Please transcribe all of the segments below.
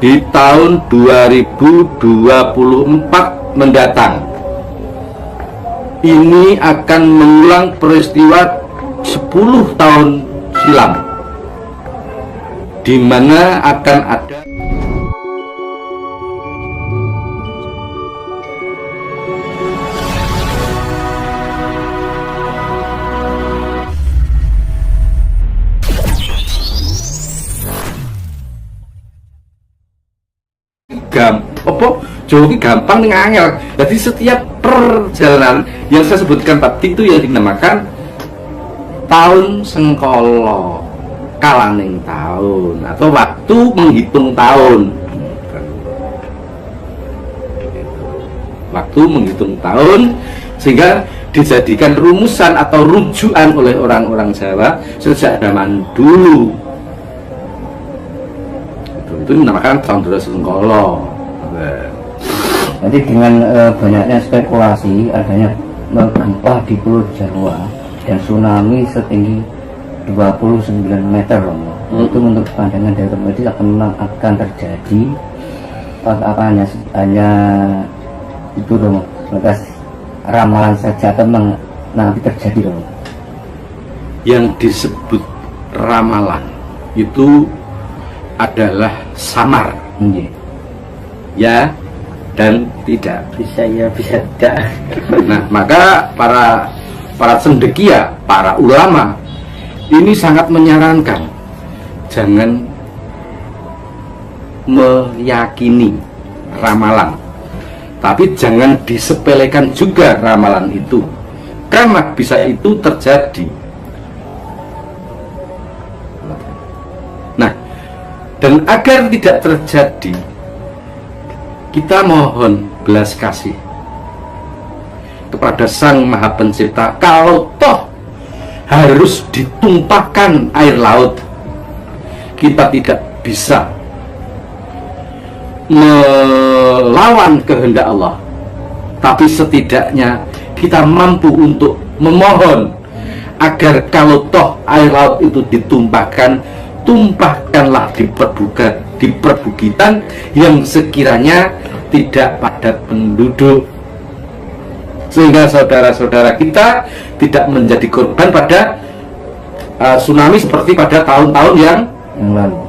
di tahun 2024 mendatang ini akan mengulang peristiwa 10 tahun silam, di mana akan ada Jawa ini gampang nih angel. Jadi setiap perjalanan yang saya sebutkan tadi itu yang dinamakan tahun sengkolo, kalaning tahun, atau waktu menghitung tahun. Waktu menghitung tahun, sehingga dijadikan rumusan atau rujukan oleh orang-orang Jawa sejak zaman dulu. Itu dinamakan tahun sengkolo. Jadi dengan banyaknya spekulasi adanya gempa di Pulau Jawa dan tsunami setinggi 29 meter Romo. Itu menurut pandangan dari medis akan terjadi hanya itu Romo. Sebatas ramalan saja atau nanti terjadi Romo. Yang disebut ramalan itu adalah samar. Ya dan tidak, bisa ya bisa tidak. Nah, maka para cendekia, para ulama ini sangat menyarankan jangan meyakini ramalan, tapi jangan disepelekan juga ramalan itu, karena bisa itu terjadi. Nah, dan agar tidak terjadi, kita mohon belas kasih kepada Sang Maha Pencipta. Kalau toh harus ditumpahkan air laut, kita tidak bisa melawan kehendak Allah, tapi setidaknya kita mampu untuk memohon agar kalau toh air laut itu ditumpahkan, tumpahkanlah di perbukitan yang sekiranya tidak padat penduduk, sehingga saudara-saudara kita tidak menjadi korban pada tsunami seperti pada tahun-tahun yang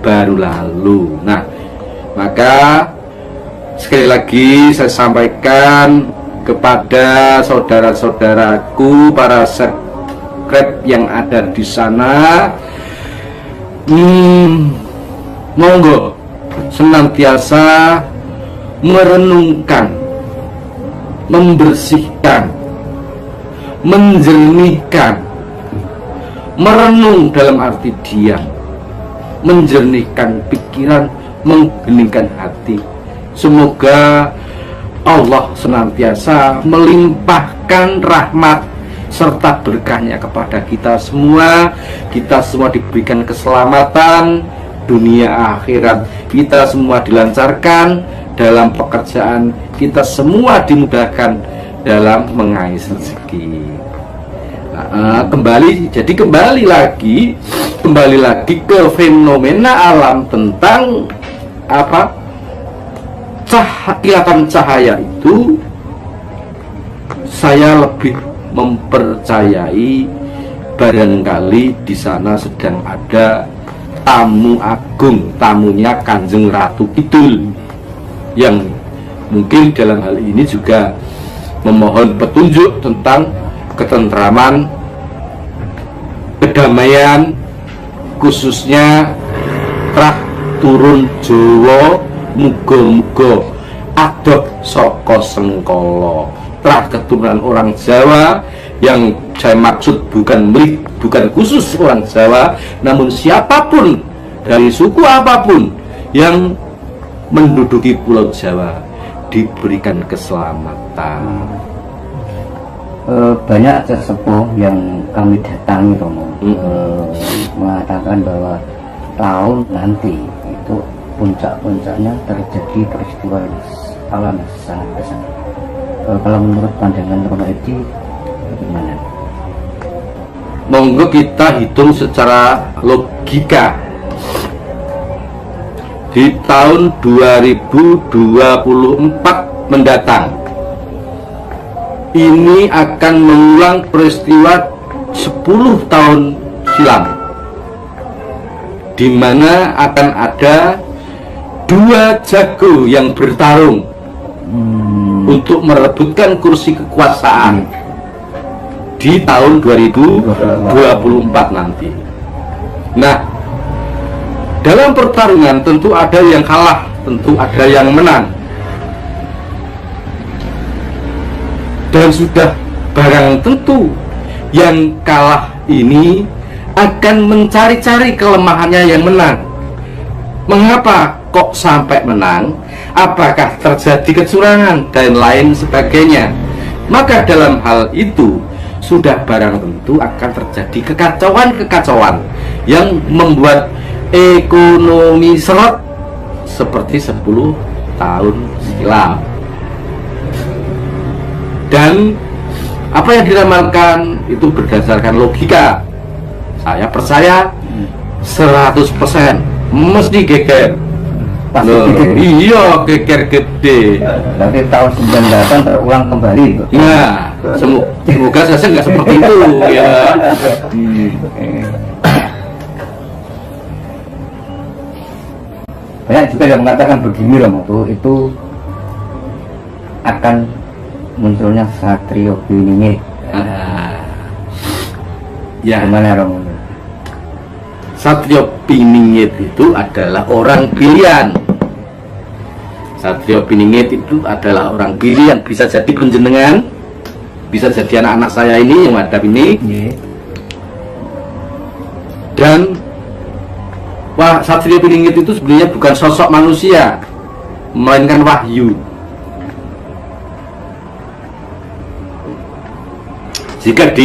baru lalu. Nah, maka sekali lagi saya sampaikan kepada saudara-saudaraku para subscribe yang ada di sana, monggo senantiasa merenungkan, membersihkan, menjernihkan, merenung dalam arti diam, menjernihkan pikiran, mengheningkan hati. Semoga Allah senantiasa melimpahkan rahmat serta berkahnya kepada kita semua. Kita semua diberikan keselamatan dunia akhirat, kita semua dilancarkan dalam pekerjaan, kita semua dimudahkan dalam mengais rezeki. Kembali lagi ke fenomena alam tentang apa, kilatan cahaya itu. Saya lebih mempercayai barangkali di sana sedang ada tamu agung, tamunya Kanjeng Ratu Kidul, yang mungkin dalam hal ini juga memohon petunjuk tentang ketentraman, kedamaian, khususnya trah turun Jawa, muga-muga adoh saka sengkala. Trah keturunan orang Jawa, yang saya maksud bukan khusus orang Jawa, namun siapapun dari suku apapun yang menduduki Pulau Jawa diberikan keselamatan. Banyak sesepuh yang kami datangi Romo mengatakan bahwa tahun nanti itu puncak-puncaknya terjadi peristiwa alam sangat besar. Kalau menurut pandangan Romo Edi bagaimana? Monggo kita hitung secara logika. di tahun 2024 mendatang ini akan mengulang peristiwa 10 tahun silam, di mana akan ada dua jago yang bertarung untuk merebutkan kursi kekuasaan di tahun 2024 nanti. Nah, dalam pertarungan tentu ada yang kalah, tentu ada yang menang. Dan sudah barang tentu yang kalah ini akan mencari-cari kelemahannya yang menang. Mengapa kok sampai menang? Apakah terjadi kecurangan dan lain sebagainya? Maka dalam hal itu sudah barang tentu akan terjadi kekacauan-kekacauan yang membuat ekonomi seret seperti 10 tahun silam. Dan apa yang diramalkan itu berdasarkan logika. Saya percaya 100% mesti geger. Iya, geger gede. Nanti tahun 98 terulang kembali. Nah, semoga saya nggak seperti itu ya. Banyak juga yang mengatakan begini Romo, itu akan munculnya Satrio Piningit. Ya, gimana Romo? Satrio Piningit itu adalah orang pilihan. Satrio Piningit itu adalah orang pilihan, bisa jadi penjenengan, bisa jadi anak-anak saya ini yang ada ini. Dan Satrio Piningit itu sebenarnya bukan sosok manusia, melainkan wahyu. Jika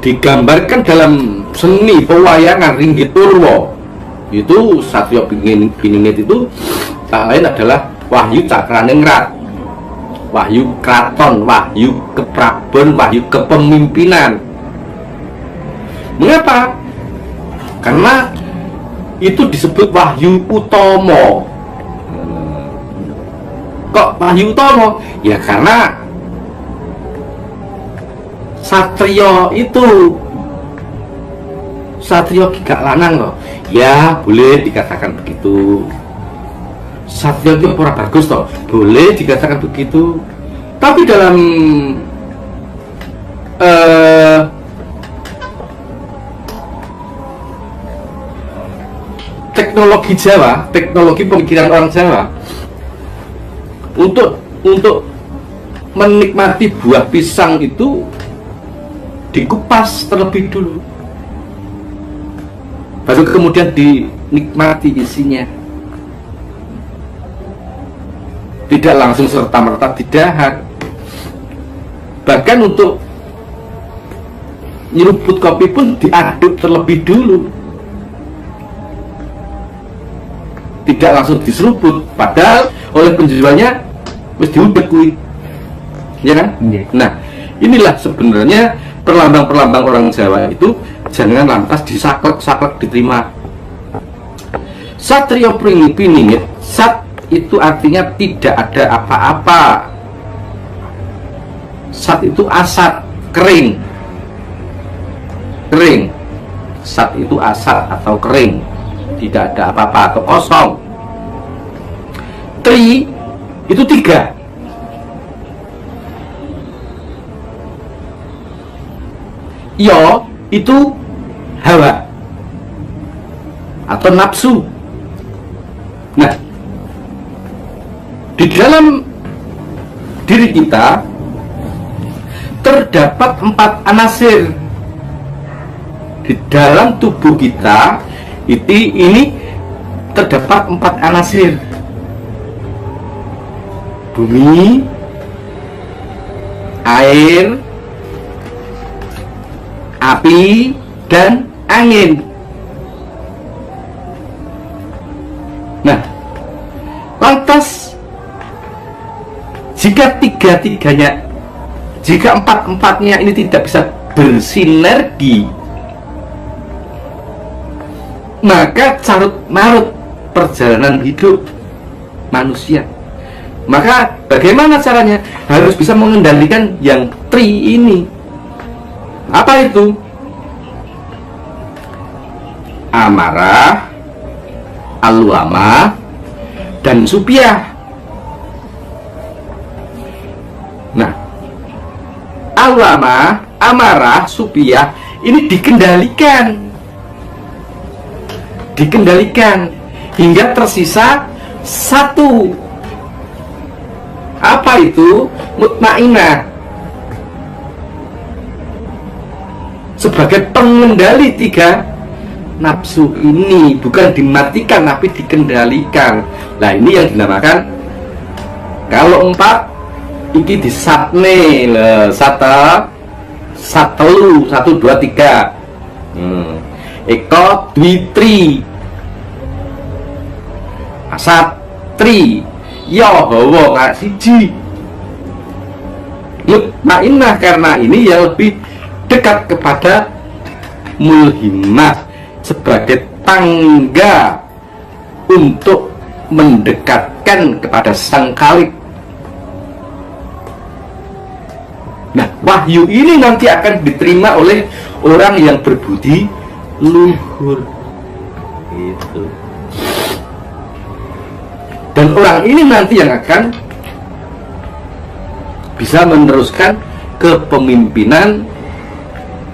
digambarkan dalam seni pewayangan Ringgit Purwo, itu Satrio Piningit itu tak lain adalah wahyu Cakraningrat, wahyu kraton, wahyu keprabon, wahyu kepemimpinan. Mengapa? Karena itu disebut wahyu utomo. Kok wahyu utomo? Ya karena Satrio itu Satrio gigak lanang loh. Ya boleh dikatakan begitu. Satrio itu pura bagus toh, boleh dikatakan begitu. Tapi dalam teknologi Jawa, teknologi pemikiran orang Jawa, untuk menikmati buah pisang itu dikupas terlebih dulu, baru kemudian dinikmati isinya. Tidak langsung serta-merta didahar. Bahkan untuk nyeruput kopi pun diaduk terlebih dulu, tidak langsung diseruput, padahal oleh penjualnya wis diudek kuwi, ya kan? Nah, inilah sebenarnya perlambang-perlambang orang Jawa itu, jangan lantas disaklek-saklek diterima. Satrio Piningit, sat itu artinya tidak ada apa-apa. Sat itu asat, kering. Kering. Sat itu asat atau kering, tidak ada apa-apa atau kosong. Tri itu 3. Yo itu hawa atau nafsu. Nah, di dalam diri kita terdapat 4 anasir. Di dalam tubuh kita ini terdapat 4 anasir: bumi, air, api, dan angin. Nah, lantas jika jika 4-4-nya ini tidak bisa bersinergi, maka carut marut perjalanan hidup manusia. Maka bagaimana caranya? Harus bisa mengendalikan yang tri ini. Apa itu? Amarah, alwama, dan supiah. Nah, alwama, amarah, supiah ini dikendalikan hingga tersisa satu. Apa itu? Mutmainah, sebagai pengendali tiga nafsu ini, bukan dimatikan tapi dikendalikan. Nah, ini yang dinamakan, kalau 4 ini disatne le satelu 1 2 3 eko dwitri asatri yo hawa ngak siji. Mutmainah karena ini yang lebih dekat kepada mulhimah sebagai tangga untuk mendekatkan kepada sang Khalik. Nah, wahyu ini nanti akan diterima oleh orang yang berbudi luhur. Gitu. Dan orang ini nanti yang akan bisa meneruskan kepemimpinan.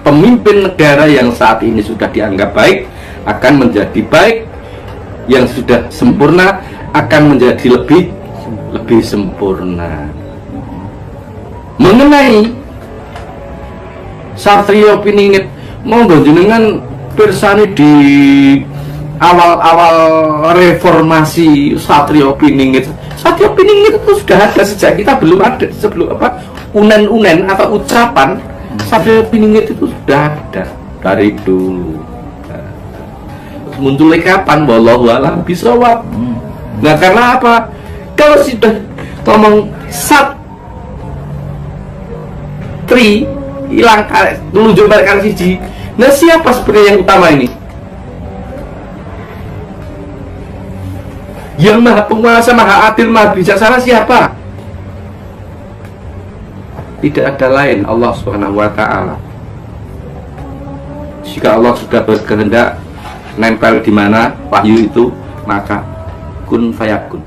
Pemimpin negara yang saat ini sudah dianggap baik akan menjadi baik, yang sudah sempurna akan menjadi lebih sempurna. Mengenai Satrio Piningit, monggo jenengan pirsani di awal-awal reformasi Satrio Piningit. Satrio Piningit itu sudah ada sejak kita belum ada, sebelum unen-unen atau ucapan Satrio Piningit itu sudah ada dari dulu. Munculnya kapan? Wallahu a'lam bishawab. Nah, karena apa? Kalau sudah ngomong tri hilang telunjuk balik siji. Nah, siapa sebenarnya yang utama ini? Yang maha penguasa, maha adil, maha bijaksana siapa? Tidak ada lain, Allah Subhanahu wa ta'ala. Jika Allah sudah berkehendak nempel di mana wahyu itu, maka kun fayakun.